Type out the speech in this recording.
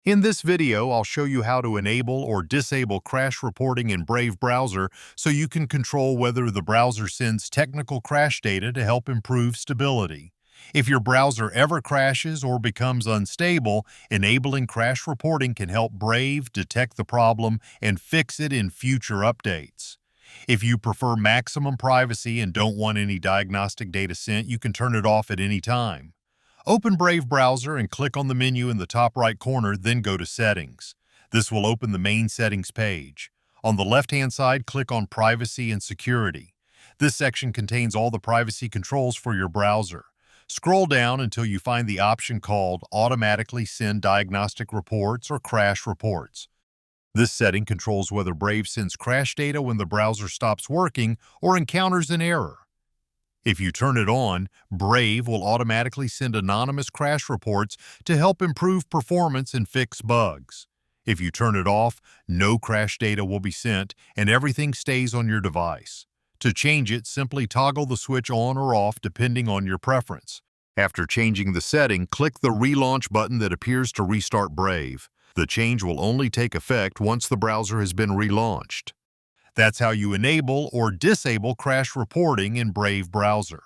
In this video, I'll show you how to enable or disable crash reporting in Brave browser so you can control whether the browser sends technical crash data to help improve stability. If your browser ever crashes or becomes unstable, enabling crash reporting can help Brave detect the problem and fix it in future updates. If you prefer maximum privacy and don't want any diagnostic data sent, you can turn it off at any time. Open Brave browser and click on the menu in the top right corner, then go to Settings. This will open the main settings page. On the left-hand side, click on Privacy and Security. This section contains all the privacy controls for your browser. Scroll down until you find the option called Automatically Send Diagnostic Reports or Crash Reports. This setting controls whether Brave sends crash data when the browser stops working or encounters an error. If you turn it on, Brave will automatically send anonymous crash reports to help improve performance and fix bugs. If you turn it off, no crash data will be sent and everything stays on your device. To change it, simply toggle the switch on or off depending on your preference. After changing the setting, click the Relaunch button that appears to restart Brave. The change will only take effect once the browser has been relaunched. That's how you enable or disable crash reporting in Brave browser.